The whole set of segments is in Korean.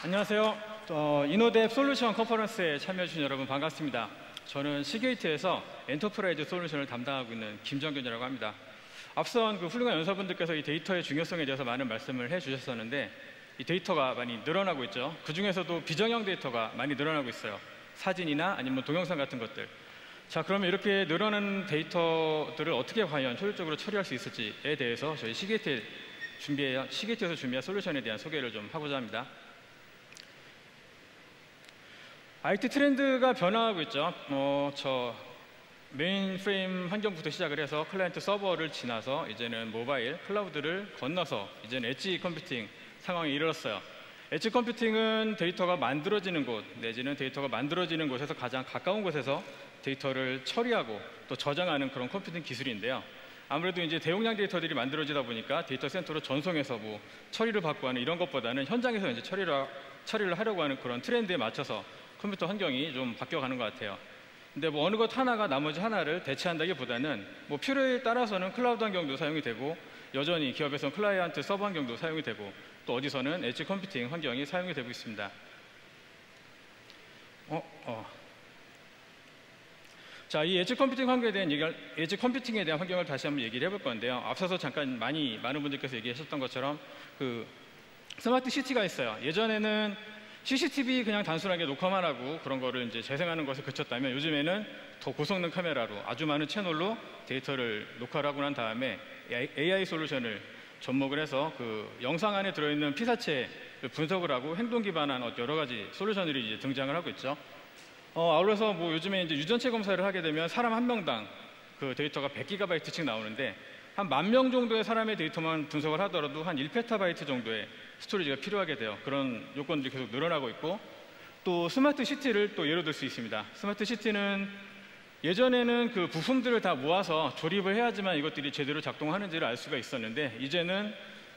안녕하세요. 이노뎁 솔루션 컨퍼런스에 참여해주신 여러분 반갑습니다. 저는 시게이트에서 엔터프라이즈 솔루션을 담당하고 있는 김정균이라고 합니다. 앞선 그 훌륭한 연사분들께서 이 데이터의 중요성에 대해서 많은 말씀을 해주셨었는데 이 데이터가 많이 늘어나고 있죠. 그 중에서도 비정형 데이터가 많이 늘어나고 있어요. 사진이나 아니면 동영상 같은 것들. 자, 그러면 이렇게 늘어나는 데이터들을 어떻게 과연 효율적으로 처리할 수 있을지에 대해서 저희 시게이트에서 준비한 솔루션에 대한 소개를 좀 하고자 합니다. IT 트렌드가 변화하고 있죠. 저 메인프레임 환경부터 시작을 해서 클라이언트 서버를 지나서 이제는 모바일, 클라우드를 건너서 이제는 엣지 컴퓨팅 상황에 이르렀어요. 엣지 컴퓨팅은 데이터가 만들어지는 곳 내지는 데이터가 만들어지는 곳에서 가장 가까운 곳에서 데이터를 처리하고 또 저장하는 그런 컴퓨팅 기술인데요. 아무래도 이제 대용량 데이터들이 만들어지다 보니까 데이터 센터로 전송해서 뭐 처리를 받고 하는 이런 것보다는 현장에서 이제 처리를 하려고 하는 그런 트렌드에 맞춰서 컴퓨터 환경이 좀 바뀌어가는 것 같아요. 근데 뭐 어느 것 하나가 나머지 하나를 대체한다기보다는 뭐 필요에 따라서는 클라우드 환경도 사용이 되고 여전히 기업에서는 클라이언트 서버 환경도 사용이 되고 또 어디서는 엣지 컴퓨팅 환경이 사용이 되고 있습니다. 자, 이 엣지 컴퓨팅 환경에 대한 엣지 컴퓨팅에 대한 환경을 다시 한번 얘기를 해볼 건데요. 앞서서 잠깐 많은 분들께서 얘기하셨던 것처럼 그 스마트 시티가 있어요. 예전에는 CCTV 그냥 단순하게 녹화만 하고 그런 거를 이제 재생하는 것에 그쳤다면 요즘에는 더 고성능 카메라로 아주 많은 채널로 데이터를 녹화를 하고 난 다음에 AI 솔루션을 접목을 해서 그 영상 안에 들어있는 피사체 분석을 하고 행동 기반한 여러 가지 솔루션들이 이제 등장을 하고 있죠. 아울러서 뭐 요즘에 이제 유전체 검사를 하게 되면 사람 한 명당 그 데이터가 100GB씩 나오는데 한 10,000명 정도의 사람의 데이터만 분석을 하더라도 한 1PB 정도의 스토리지가 필요하게 돼요. 그런 요건들이 계속 늘어나고 있고 또 스마트 시티를 또 예로 들 수 있습니다. 스마트 시티는 예전에는 그 부품들을 다 모아서 조립을 해야지만 이것들이 제대로 작동하는지를 알 수가 있었는데 이제는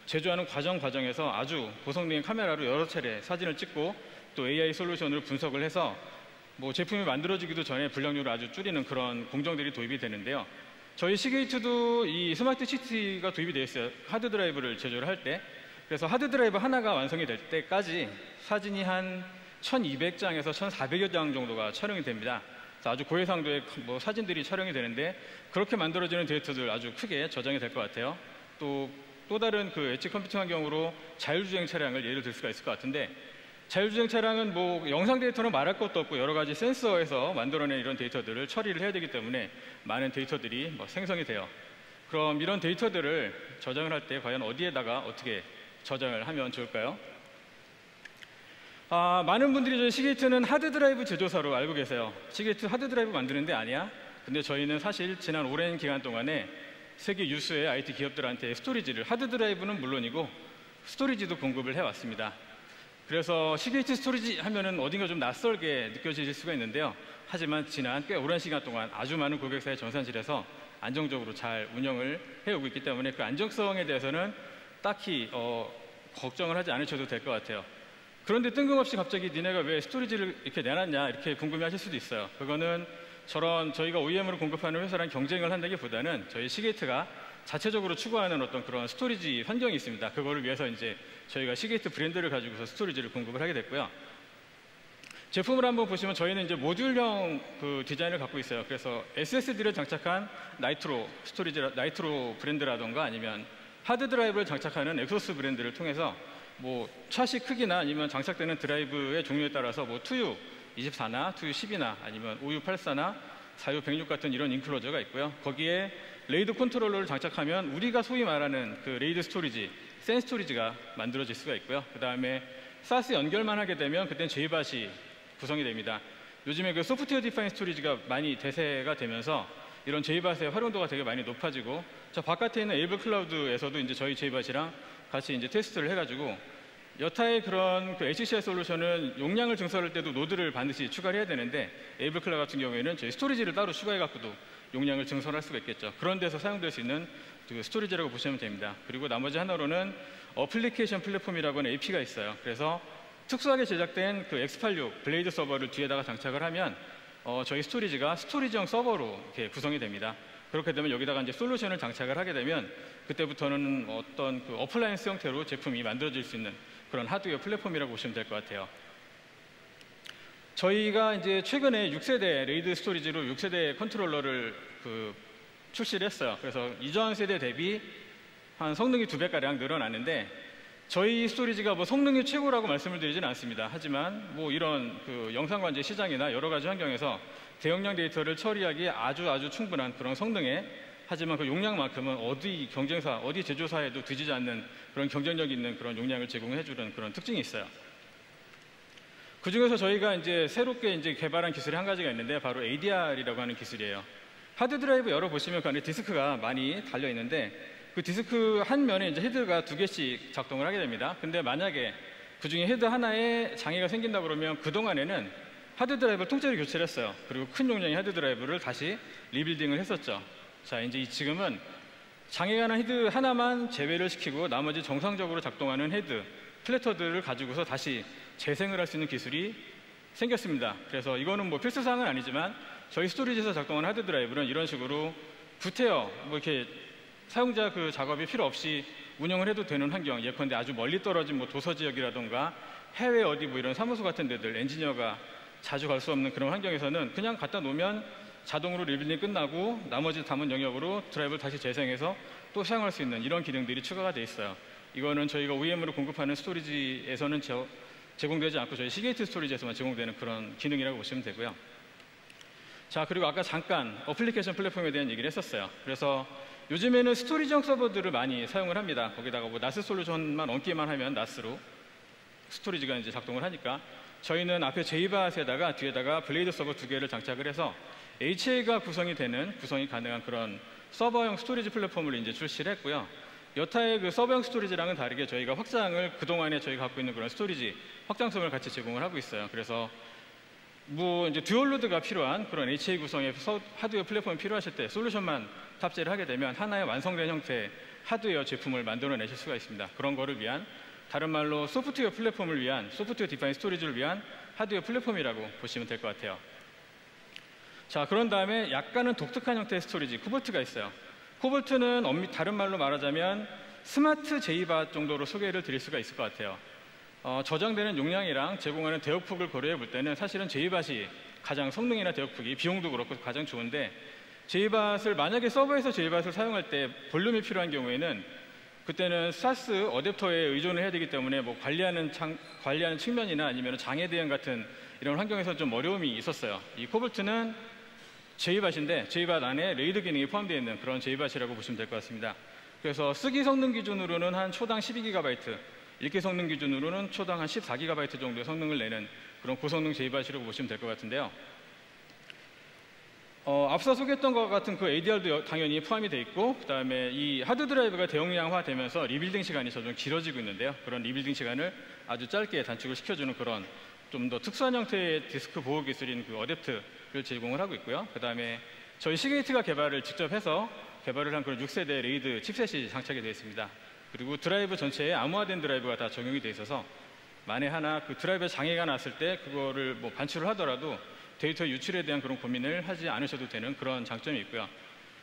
제조하는 과정에서 아주 고성능의 카메라로 여러 차례 사진을 찍고 또 AI 솔루션으로 분석을 해서 뭐 제품이 만들어지기도 전에 불량률을 아주 줄이는 그런 공정들이 도입이 되는데요. 저희 시게이트도 이 스마트 시티가 도입이 되어 있어요. 하드 드라이브를 제조를 할 때. 그래서 하드 드라이브 하나가 완성이 될 때까지 사진이 한 1200장에서 1400여 장 정도가 촬영이 됩니다. 그래서 아주 고해상도의 뭐 사진들이 촬영이 되는데 그렇게 만들어지는 데이터들 아주 크게 저장이 될 것 같아요. 또 다른 그 엣지 컴퓨팅 환경으로 자율주행 차량을 예를 들 수가 있을 것 같은데 자율주행 차량은 뭐 영상 데이터는 말할 것도 없고 여러 가지 센서에서 만들어낸 이런 데이터들을 처리를 해야 되기 때문에 많은 데이터들이 뭐 생성이 돼요. 그럼 이런 데이터들을 저장을 할 때 과연 어디에다가 어떻게 저장을 하면 좋을까요? 많은 분들이 저희 시게이트는 하드드라이브 제조사로 알고 계세요. 시게이트 하드드라이브 만드는데 아니야? 근데 저희는 사실 지난 오랜 기간 동안에 세계 유수의 IT 기업들한테 스토리지를 하드드라이브는 물론이고 스토리지도 공급을 해왔습니다. 그래서 시게이트 스토리지 하면은 어딘가 좀 낯설게 느껴질 수가 있는데요. 하지만 지난 꽤 오랜 시간 동안 아주 많은 고객사의 전산실에서 안정적으로 잘 운영을 해오고 있기 때문에 그 안정성에 대해서는 딱히 걱정을 하지 않으셔도 될 것 같아요. 그런데 뜬금없이 갑자기 니네가 왜 스토리지를 이렇게 내놨냐 이렇게 궁금해하실 수도 있어요. 그거는 저희가 OEM으로 공급하는 회사랑 경쟁을 한다기보다는 저희 시게이트가 자체적으로 추구하는 어떤 그런 스토리지 환경이 있습니다. 그거를 위해서 이제 저희가 시게이트 브랜드를 가지고서 스토리지를 공급을 하게 됐고요. 제품을 한번 보시면 저희는 이제 모듈형 그 디자인을 갖고 있어요. 그래서 SSD를 장착한 나이트로 브랜드라던가 아니면 하드 드라이브를 장착하는 엑소스 브랜드를 통해서 뭐 차시 크기나 아니면 장착되는 드라이브의 종류에 따라서 뭐 2U 24나 2U 10이나 아니면 5U 84나 4U 106 같은 이런 인클로저가 있고요. 거기에 레이드 컨트롤러를 장착하면 우리가 소위 말하는 그 레이드 스토리지, 센 스토리지가 만들어질 수가 있고요. 그 다음에 사스 연결만 하게 되면 그땐 JBOS이 구성이 됩니다. 요즘에 그 소프트웨어 디파인 스토리지가 많이 대세가 되면서 이런 JBOS의 활용도가 되게 많이 높아지고 저 바깥에 있는 에이블 클라우드에서도 이제 저희 JBOS랑 같이 이제 테스트를 해가지고 여타의 그런 그 HCI 솔루션은 용량을 증설할 때도 노드를 반드시 추가를 해야 되는데 에이블 클라우드 같은 경우에는 저희 스토리지를 따로 추가해갖고도 용량을 증설할 수가 있겠죠. 그런 데서 사용될 수 있는 그 스토리지라고 보시면 됩니다. 그리고 나머지 하나로는 어플리케이션 플랫폼이라고 하는 AP가 있어요. 그래서 특수하게 제작된 그 X86 블레이드 서버를 뒤에다가 장착을 하면 저희 스토리지가 스토리지형 서버로 이렇게 구성이 됩니다. 그렇게 되면 여기다가 이제 솔루션을 장착을 하게 되면 그때부터는 어떤 그 어플라이언스 형태로 제품이 만들어질 수 있는 그런 하드웨어 플랫폼이라고 보시면 될 것 같아요. 저희가 이제 최근에 6세대 레이드 스토리지로 6세대 컨트롤러를 출시를 했어요. 그래서 이전 세대 대비 한 성능이 2배가량 늘어났는데 저희 스토리지가 뭐 성능이 최고라고 말씀을 드리지는 않습니다. 하지만 뭐 이런 그 영상관제 시장이나 여러 가지 환경에서 대용량 데이터를 처리하기에 아주 충분한 그런 성능에 하지만 그 용량만큼은 어디 경쟁사, 어디 제조사에도 뒤지지 않는 그런 경쟁력 있는 그런 용량을 제공해주는 그런 특징이 있어요. 그 중에서 저희가 이제 새롭게 이제 개발한 기술이 한 가지가 있는데 바로 ADR이라고 하는 기술이에요. 하드 드라이브 열어보시면 그 안에 디스크가 많이 달려 있는데 그 디스크 한 면에 이제 헤드가 2개씩 작동을 하게 됩니다. 근데 만약에 그 중에 헤드 하나에 장애가 생긴다 그러면 그동안에는 하드 드라이브를 통째로 교체를 했어요. 그리고 큰 용량의 하드 드라이브를 다시 리빌딩을 했었죠. 자, 이제 지금은 장애가 난 헤드 하나만 제외를 시키고 나머지 정상적으로 작동하는 헤드, 플래터들을 가지고서 다시 재생을 할 수 있는 기술이 생겼습니다. 그래서 이거는 뭐 필수사항은 아니지만 저희 스토리지에서 작동하는 하드 드라이브는 이런 식으로 구태여 뭐 이렇게 사용자 그 작업이 필요 없이 운영을 해도 되는 환경, 예컨대 아주 멀리 떨어진 뭐 도서 지역이라던가 해외 어디 뭐 이런 사무소 같은 데들 엔지니어가 자주 갈 수 없는 그런 환경에서는 그냥 갖다 놓으면 자동으로 리빌딩이 끝나고 나머지 남은 영역으로 드라이브를 다시 재생해서 또 사용할 수 있는 이런 기능들이 추가가 돼 있어요. 이거는 저희가 OEM으로 공급하는 스토리지에서는 제공되지 않고 저희 시게이트 스토리지에서만 제공되는 그런 기능이라고 보시면 되고요. 자, 그리고 아까 잠깐 어플리케이션 플랫폼에 대한 얘기를 했었어요. 그래서 요즘에는 스토리지형 서버들을 많이 사용을 합니다. 거기다가 뭐 나스 솔루션만 얹기만 하면 나스로 스토리지가 이제 작동을 하니까 저희는 앞에 JBAS에다가 뒤에다가 블레이드 서버 2개를 장착을 해서 HA가 구성이 가능한 그런 서버형 스토리지 플랫폼을 이제 출시를 했고요. 여타의 그 서버형 스토리지랑은 다르게 저희가 확장을 그동안에 저희가 갖고 있는 그런 스토리지 확장성을 같이 제공을 하고 있어요. 그래서 뭐 이제 듀얼로드가 필요한 그런 HA 구성의 하드웨어 플랫폼이 필요하실 때 솔루션만 탑재를 하게 되면 하나의 완성된 형태의 하드웨어 제품을 만들어내실 수가 있습니다. 그런 거를 위한 다른 말로 소프트웨어 플랫폼을 위한 소프트웨어 디파인 스토리지를 위한 하드웨어 플랫폼이라고 보시면 될 것 같아요. 자, 그런 다음에 약간은 독특한 형태의 스토리지 코볼트가 있어요. 코볼트는 다른 말로 말하자면 스마트 JBA 정도로 소개를 드릴 수가 있을 것 같아요. 저장되는 용량이랑 제공하는 대역폭을 고려해 볼 때는 사실은 JBAS이 가장 성능이나 대역폭이 비용도 그렇고 가장 좋은데 JBAS을 만약에 서버에서 JBAS을 사용할 때 볼륨이 필요한 경우에는 그때는 SAS 어댑터에 의존을 해야 되기 때문에 뭐 관리하는 측면이나 아니면 장애 대응 같은 이런 환경에서 좀 어려움이 있었어요. 이 코볼트는 JBAS인데 JBAS 안에 레이드 기능이 포함되어 있는 그런 JBAS이라고 보시면 될 것 같습니다. 그래서 쓰기 성능 기준으로는 한 초당 12GB, 읽기 성능 기준으로는 초당 한 14GB 정도의 성능을 내는 그런 고성능 JBAS이라고 보시면 될 것 같은데요. 앞서 소개했던 것 같은 그 ADR도 당연히 포함이 되어 있고 그 다음에 이 하드 드라이브가 대용량화 되면서 리빌딩 시간이 점점 길어지고 있는데요. 그런 리빌딩 시간을 아주 짧게 단축을 시켜주는 그런 좀 더 특수한 형태의 디스크 보호 기술인 그 어댑트를 제공을 하고 있고요. 그 다음에 저희 시게이트가 직접 해서 개발을 한 그런 6세대 레이드 칩셋이 장착이 되어 있습니다. 그리고 드라이브 전체에 암호화된 드라이브가 다 적용이 되어 있어서 만에 하나 그 드라이브에 장애가 났을 때 그거를 뭐 반출을 하더라도 데이터 유출에 대한 그런 고민을 하지 않으셔도 되는 그런 장점이 있고요.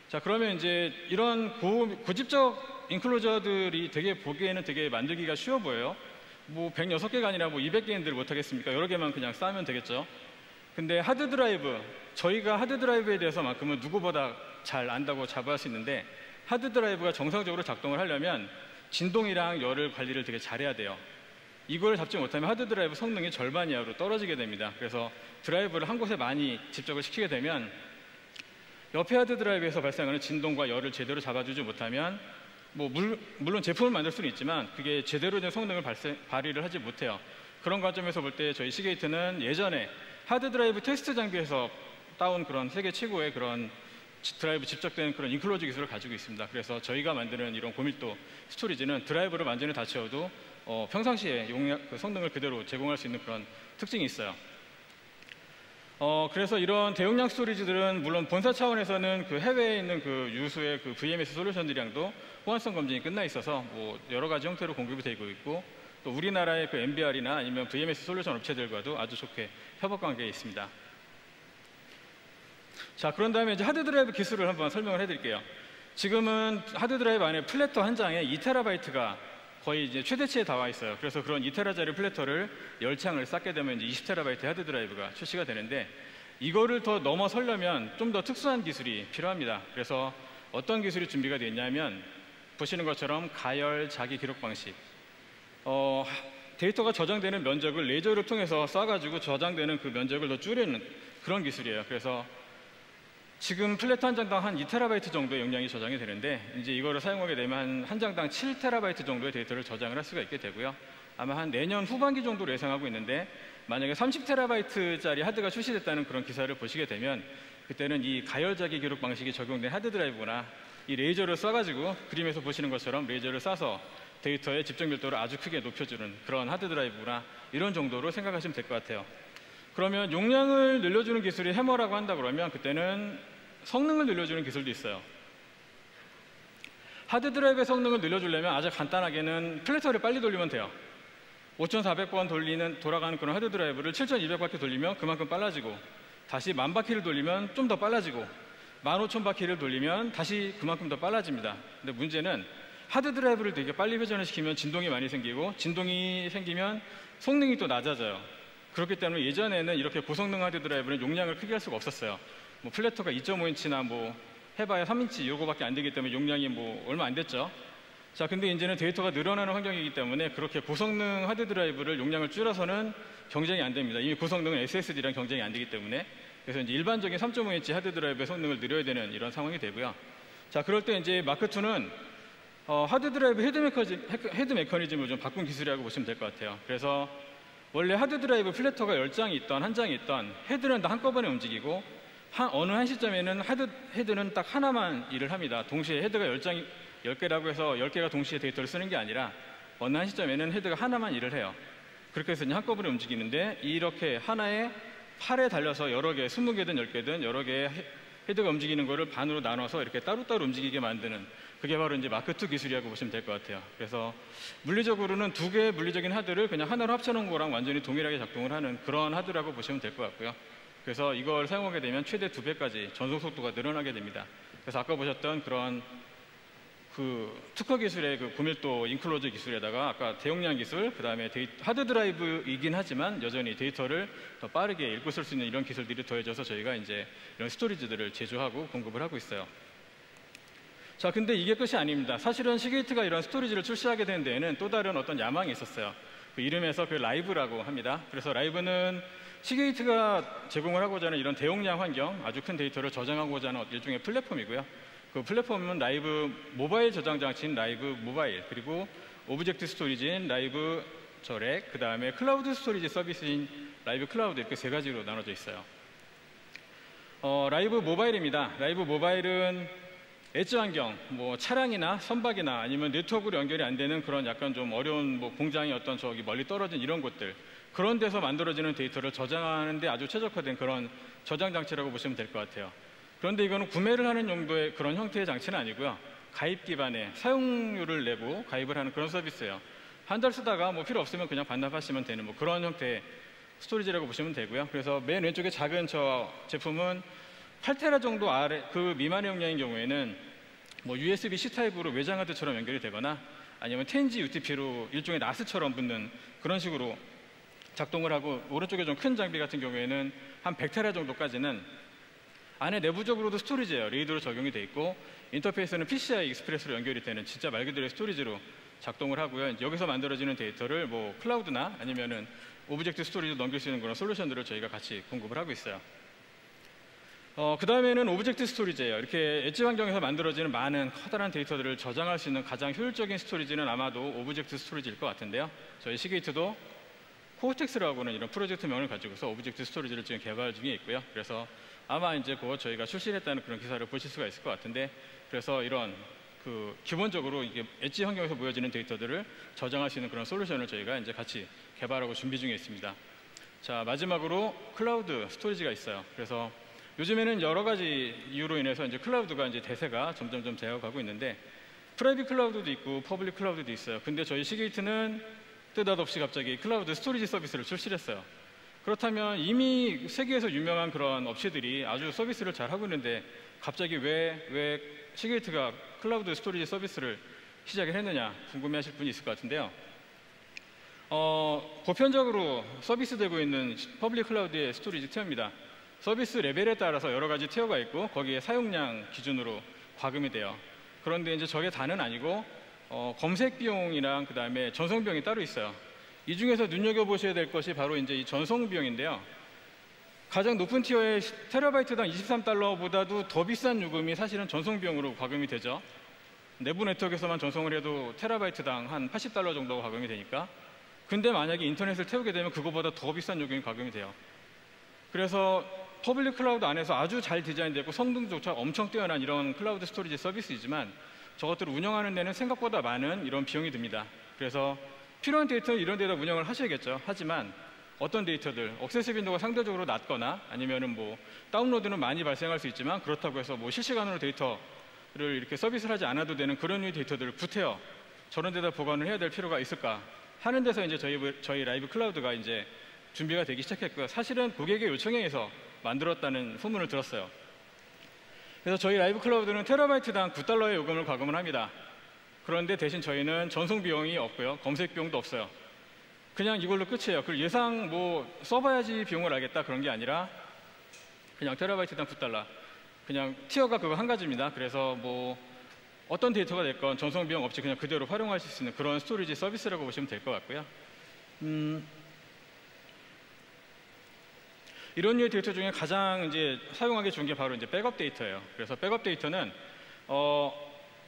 자, 그러면 이제 이런 고집적 인클로저들이 되게 보기에는 되게 만들기가 쉬워 보여요. 뭐 106개가 아니라 뭐 200개인들 못하겠습니까? 여러 개만 그냥 쌓으면 되겠죠. 근데 하드 드라이브, 저희가 하드 드라이브에 대해서만큼은 누구보다 잘 안다고 자부할 수 있는데 하드 드라이브가 정상적으로 작동을 하려면 진동이랑 열을 관리를 되게 잘해야 돼요. 이걸 잡지 못하면 하드 드라이브 성능이 절반 이하로 떨어지게 됩니다. 그래서 드라이브를 한 곳에 많이 집적을 시키게 되면 옆에 하드 드라이브에서 발생하는 진동과 열을 제대로 잡아주지 못하면 뭐 물론 제품을 만들 수는 있지만 그게 제대로 된 성능을 발휘를 하지 못해요. 그런 관점에서 볼 때 저희 시게이트는 예전에 하드 드라이브 테스트 장비에서 따온 그런 세계 최고의 그런 드라이브 집적된 그런 인클로즈 기술을 가지고 있습니다. 그래서 저희가 만드는 이런 고밀도 스토리지는 드라이브를 완전히 다 채워도 평상시에 그 성능을 그대로 제공할 수 있는 그런 특징이 있어요. 그래서 이런 대용량 스토리지들은 물론 본사 차원에서는 그 해외에 있는 그 유수의 그 VMS 솔루션들이랑도 호환성 검증이 끝나 있어서 뭐 여러 가지 형태로 공급이 되고 있고 또 우리나라의 그 MBR이나 아니면 VMS 솔루션 업체들과도 아주 좋게 협업 관계에 있습니다. 자, 그런 다음에 이제 하드 드라이브 기술을 한번 설명을 해드릴게요. 지금은 하드 드라이브 안에 플래터 한 장에 2TB가 거의 이제 최대치에 나와 있어요. 그래서 그런 2TB짜리 플래터를 10창을 쌓게 되면 이제 20TB 하드 드라이브가 출시가 되는데, 이거를 더 넘어서려면 좀 더 특수한 기술이 필요합니다. 그래서 어떤 기술이 준비가 되어 있냐면, 보시는 것처럼 가열 자기 기록 방식. 데이터가 저장되는 면적을 레이저를 통해서 쏴가지고 저장되는 그 면적을 더 줄이는 그런 기술이에요. 그래서 지금 플래터 한 장당 한 2TB 정도의 용량이 저장이 되는데, 이제 이거를 사용하게 되면 한 장당 7TB 정도의 데이터를 저장을 할 수가 있게 되고요. 아마 한 내년 후반기 정도로 예상하고 있는데, 만약에 30TB짜리 하드가 출시됐다는 그런 기사를 보시게 되면, 그때는 이 가열자기 기록 방식이 적용된 하드 드라이브나 이 레이저를 쏴가지고 그림에서 보시는 것처럼 레이저를 쏴서 데이터의 집중 밀도를 아주 크게 높여주는 그런 하드 드라이브나 이런 정도로 생각하시면 될 것 같아요. 그러면 용량을 늘려주는 기술이 해머라고 한다 그러면, 그때는 성능을 늘려주는 기술도 있어요. 하드 드라이브의 성능을 늘려주려면 아주 간단하게는 플래터를 빨리 돌리면 돼요. 5400번 돌아가는 그런 하드 드라이브를 7200바퀴 돌리면 그만큼 빨라지고, 다시 10,000바퀴를 돌리면 좀 더 빨라지고, 15,000바퀴를 돌리면 다시 그만큼 더 빨라집니다. 근데 문제는 하드 드라이브를 되게 빨리 회전을 시키면 진동이 많이 생기고, 진동이 생기면 성능이 또 낮아져요. 그렇기 때문에 예전에는 이렇게 고성능 하드 드라이브는 용량을 크게 할 수가 없었어요. 뭐 플래터가 2.5인치나 뭐 해봐야 3인치 요거밖에 안 되기 때문에 용량이 뭐 얼마 안 됐죠. 자, 근데 이제는 데이터가 늘어나는 환경이기 때문에 그렇게 고성능 하드 드라이브를 용량을 줄여서는 경쟁이 안 됩니다. 이미 고성능은 SSD랑 경쟁이 안 되기 때문에. 그래서 이제 일반적인 3.5인치 하드 드라이브의 성능을 늘려야 되는 이런 상황이 되고요. 자, 그럴 때 이제 마크2는 하드 드라이브 헤드 메커니즘을 좀 바꾼 기술이라고 보시면 될 것 같아요. 그래서 원래 하드 드라이브 플래터가 10장이 있던 한 장이 있던 헤드는 다 한꺼번에 움직이고, 어느 한 시점에는 헤드는 딱 하나만 일을 합니다. 동시에 헤드가 10개라고 해서 10개가 동시에 데이터를 쓰는 게 아니라 어느 한 시점에는 헤드가 하나만 일을 해요. 그렇게 해서 한꺼번에 움직이는데, 이렇게 하나의 팔에 달려서 여러 개, 20개든 10개든 여러 개의 헤드가 움직이는 거를 반으로 나눠서 이렇게 따로따로 움직이게 만드는, 그게 바로 이제 마크2 기술이라고 보시면 될 것 같아요. 그래서 물리적으로는 두 개의 물리적인 하드를 그냥 하나로 합쳐놓은 거랑 완전히 동일하게 작동을 하는 그런 하드라고 보시면 될 것 같고요. 그래서 이걸 사용하게 되면 최대 2배까지 전송 속도가 늘어나게 됩니다. 그래서 아까 보셨던 그런 특허 기술의 고밀도 인클로즈 기술에다가 아까 대용량 기술, 그 다음에 하드 드라이브이긴 하지만 여전히 데이터를 더 빠르게 읽고 쓸 수 있는 이런 기술들이 더해져서 저희가 이제 이런 스토리지들을 제조하고 공급을 하고 있어요. 자, 근데 이게 끝이 아닙니다. 사실은 시게이트가 이런 스토리지를 출시하게 된 데에는 또 다른 어떤 야망이 있었어요. 그 이름에서 라이브라고 합니다. 그래서 라이브는 시게이트가 제공을 하고자 하는 이런 대용량 환경, 아주 큰 데이터를 저장하고자 하는 일종의 플랫폼이고요. 그 플랫폼은 라이브 모바일 저장 장치인 라이브 모바일, 그리고 오브젝트 스토리지인 라이브 저렉, 그 다음에 클라우드 스토리지 서비스인 라이브 클라우드, 이렇게 세 가지로 나눠져 있어요. 라이브 모바일입니다. 라이브 모바일은 엣지 환경, 뭐 차량이나 선박이나 아니면 네트워크로 연결이 안 되는 그런 약간 좀 어려운 뭐 공장이 어떤 저기 멀리 떨어진 이런 곳들, 그런 데서 만들어지는 데이터를 저장하는 데 아주 최적화된 그런 저장 장치라고 보시면 될 것 같아요. 그런데 이거는 구매를 하는 용도의 그런 형태의 장치는 아니고요. 가입 기반의 사용료를 내고 가입을 하는 그런 서비스예요. 한 달 쓰다가 뭐 필요 없으면 그냥 반납하시면 되는 뭐 그런 형태의 스토리지라고 보시면 되고요. 그래서 맨 왼쪽에 작은 저 제품은 8테라 정도 아래 그 미만의 용량인 경우에는 뭐 USB-C 타입으로 외장 하드처럼 연결이 되거나 아니면 10G UTP로 일종의 나스처럼 붙는 그런 식으로 작동을 하고, 오른쪽에 좀 큰 장비 같은 경우에는 한 100테라 정도까지는 안에 내부적으로도 스토리지예요. 레이드로 적용이 돼 있고, 인터페이스는 PCI 익스프레스로 연결이 되는 진짜 말 그대로의 스토리지로 작동을 하고요. 여기서 만들어지는 데이터를 뭐 클라우드나 아니면은 오브젝트 스토리지로 넘길 수 있는 그런 솔루션들을 저희가 같이 공급을 하고 있어요. 그 다음에는 오브젝트 스토리지예요. 이렇게 엣지 환경에서 만들어지는 많은 커다란 데이터들을 저장할 수 있는 가장 효율적인 스토리지는 아마도 오브젝트 스토리지일 것 같은데요. 저희 시게이트도 코어텍스라고 하는 이런 프로젝트명을 가지고서 오브젝트 스토리지를 지금 개발 중에 있고요. 그래서 아마 이제 곧 저희가 출시했다는 그런 기사를 보실 수가 있을 것 같은데, 그래서 이런 기본적으로 이게 엣지 환경에서 모여지는 데이터들을 저장할 수 있는 그런 솔루션을 저희가 이제 같이 개발하고 준비 중에 있습니다. 자, 마지막으로 클라우드 스토리지가 있어요. 그래서 요즘에는 여러 가지 이유로 인해서 이제 클라우드가 이제 대세가 점점 되어가고 있는데, 프라이빗 클라우드도 있고 퍼블릭 클라우드도 있어요. 근데 저희 시게이트는 느닷없이 갑자기 클라우드 스토리지 서비스를 출시했어요. 그렇다면 이미 세계에서 유명한 그런 업체들이 아주 서비스를 잘 하고 있는데 갑자기 왜 시게이트가 클라우드 스토리지 서비스를 시작을 했느냐 궁금해하실 분이 있을 것 같은데요. 보편적으로 서비스되고 있는 퍼블릭 클라우드의 스토리지 티어입니다. 서비스 레벨에 따라서 여러 가지 티어가 있고 거기에 사용량 기준으로 과금이 돼요. 그런데 이제 저게 다는 아니고 검색 비용이랑 그 다음에 전송 비용이 따로 있어요. 이 중에서 눈여겨보셔야 될 것이 바로 이제 이 전송 비용인데요. 가장 높은 티어의 테라바이트당 23달러보다도 더 비싼 요금이 사실은 전송 비용으로 과금이 되죠. 내부 네트워크에서만 전송을 해도 테라바이트당 한 80달러 정도 과금이 되니까. 근데 만약에 인터넷을 태우게 되면 그거보다 더 비싼 요금이 과금이 돼요. 그래서 퍼블릭 클라우드 안에서 아주 잘 디자인되고 성능조차 엄청 뛰어난 이런 클라우드 스토리지 서비스이지만 저것들을 운영하는 데는 생각보다 많은 이런 비용이 듭니다. 그래서 필요한 데이터는 이런 데다 운영을 하셔야겠죠. 하지만 어떤 데이터들, 억세스 빈도가 상대적으로 낮거나 아니면은 뭐 다운로드는 많이 발생할 수 있지만 그렇다고 해서 뭐 실시간으로 데이터를 이렇게 서비스를 하지 않아도 되는 그런 류의 데이터들을 구태여 저런 데다 보관을 해야 될 필요가 있을까 하는 데서 이제 저희 라이브 클라우드가 이제 준비가 되기 시작했고요. 사실은 고객의 요청에 의해서 만들었다는 소문을 들었어요. 그래서 저희 라이브 클라우드는 테라바이트당 9달러의 요금을 과금을 합니다. 그런데 대신 저희는 전송 비용이 없고요. 검색 비용도 없어요. 그냥 이걸로 끝이에요. 그걸 예상 뭐 써봐야지 비용을 알겠다 그런 게 아니라 그냥 테라바이트당 9달러. 그냥 티어가 그거 한 가지입니다. 그래서 뭐 어떤 데이터가 됐건 전송 비용 없이 그냥 그대로 활용하실 수 있는 그런 스토리지 서비스라고 보시면 될 것 같고요. 이런 류의 데이터 중에 가장 이제 사용하기 좋은 게 바로 이제 백업 데이터예요. 그래서 백업 데이터는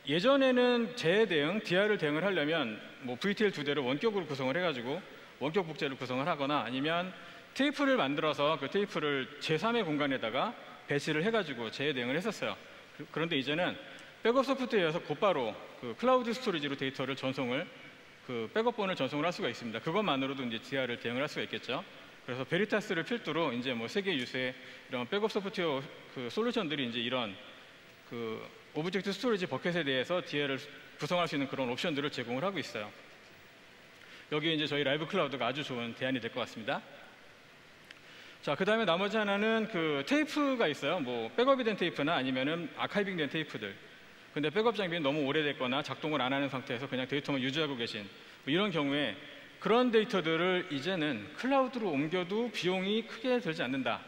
예전에는 재해 대응, DR을 대응을 하려면 뭐 VTL 2대를 원격으로 구성을 해가지고 원격 복제를 구성을 하거나 아니면 테이프를 만들어서 그 테이프를 제3의 공간에다가 배치를 해가지고 재해 대응을 했었어요. 그런데 이제는 백업 소프트에 의해서 곧바로 그 클라우드 스토리지로 데이터를 전송을 그 백업본을 전송을 할 수가 있습니다. 그것만으로도 이제 DR을 대응을 할 수가 있겠죠. 그래서 베리타스를 필두로 이제 뭐 세계 유수의 이런 백업 소프트웨어 그 솔루션들이 이제 이런 그 오브젝트 스토리지 버켓에 대해서 DL을 구성할 수 있는 그런 옵션들을 제공을 하고 있어요. 여기에 이제 저희 라이브 클라우드가 아주 좋은 대안이 될 것 같습니다. 자, 그 다음에 나머지 하나는 그 테이프가 있어요. 뭐 백업이 된 테이프나 아니면은 아카이빙 된 테이프들. 근데 백업 장비는 너무 오래됐거나 작동을 안 하는 상태에서 그냥 데이터만 유지하고 계신 뭐 이런 경우에 그런 데이터들을 이제는 클라우드로 옮겨도 비용이 크게 들지 않는다.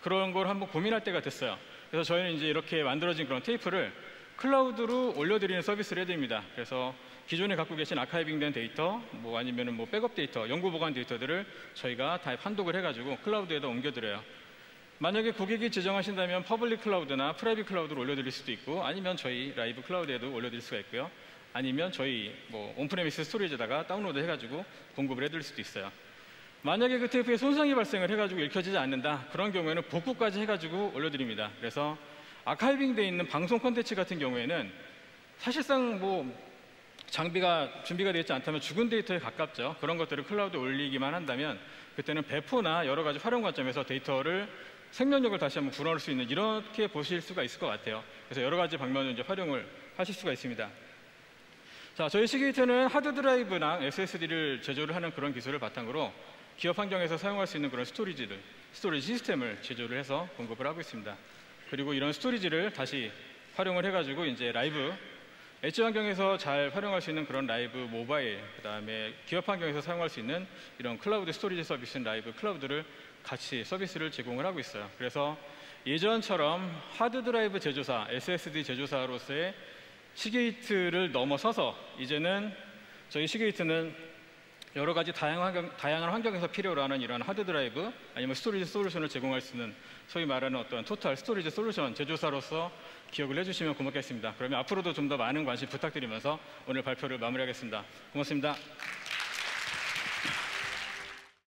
그런 걸 한번 고민할 때가 됐어요. 그래서 저희는 이제 이렇게 만들어진 그런 테이프를 클라우드로 올려드리는 서비스를 해드립니다. 그래서 기존에 갖고 계신 아카이빙된 데이터, 뭐 아니면은 뭐 백업 데이터, 연구 보관 데이터들을 저희가 다 판독을 해가지고 클라우드에다 옮겨드려요. 만약에 고객이 지정하신다면 퍼블릭 클라우드나 프라이빗 클라우드로 올려드릴 수도 있고, 아니면 저희 라이브 클라우드에도 올려드릴 수가 있고요. 아니면 저희 뭐 온프레미스 스토리지에다가 다운로드 해가지고 공급을 해드릴 수도 있어요. 만약에 그 테이프에 손상이 발생을 해가지고 읽혀지지 않는다. 그런 경우에는 복구까지 해가지고 올려드립니다. 그래서 아카이빙 돼 있는 방송 콘텐츠 같은 경우에는 사실상 뭐 장비가 준비가 되어 있지 않다면 죽은 데이터에 가깝죠. 그런 것들을 클라우드에 올리기만 한다면 그때는 배포나 여러 가지 활용 관점에서 데이터를 생명력을 다시 한번 불어넣을 수 있는 이렇게 보실 수가 있을 것 같아요. 그래서 여러 가지 방면으로 이제 활용을 하실 수가 있습니다. 자, 저희 시게이트는 하드 드라이브랑 SSD를 제조를 하는 그런 기술을 바탕으로 기업 환경에서 사용할 수 있는 그런 스토리지 시스템을 제조를 해서 공급을 하고 있습니다. 그리고 이런 스토리지를 다시 활용을 해가지고 이제 라이브 엣지 환경에서 잘 활용할 수 있는 그런 라이브 모바일, 그 다음에 기업 환경에서 사용할 수 있는 이런 클라우드 스토리지 서비스인 라이브 클라우드를 같이 서비스를 제공을 하고 있어요. 그래서 예전처럼 하드 드라이브 제조사, SSD 제조사로서의 시게이트를 넘어서서 이제는 저희 시게이트는 여러 가지 다양한 환경에서 필요로 하는 이런 하드 드라이브 아니면 스토리지 솔루션을 제공할 수 있는 소위 말하는 어떤 토탈 스토리지 솔루션 제조사로서 기억을 해주시면 고맙겠습니다. 그러면 앞으로도 좀 더 많은 관심 부탁드리면서 오늘 발표를 마무리하겠습니다. 고맙습니다.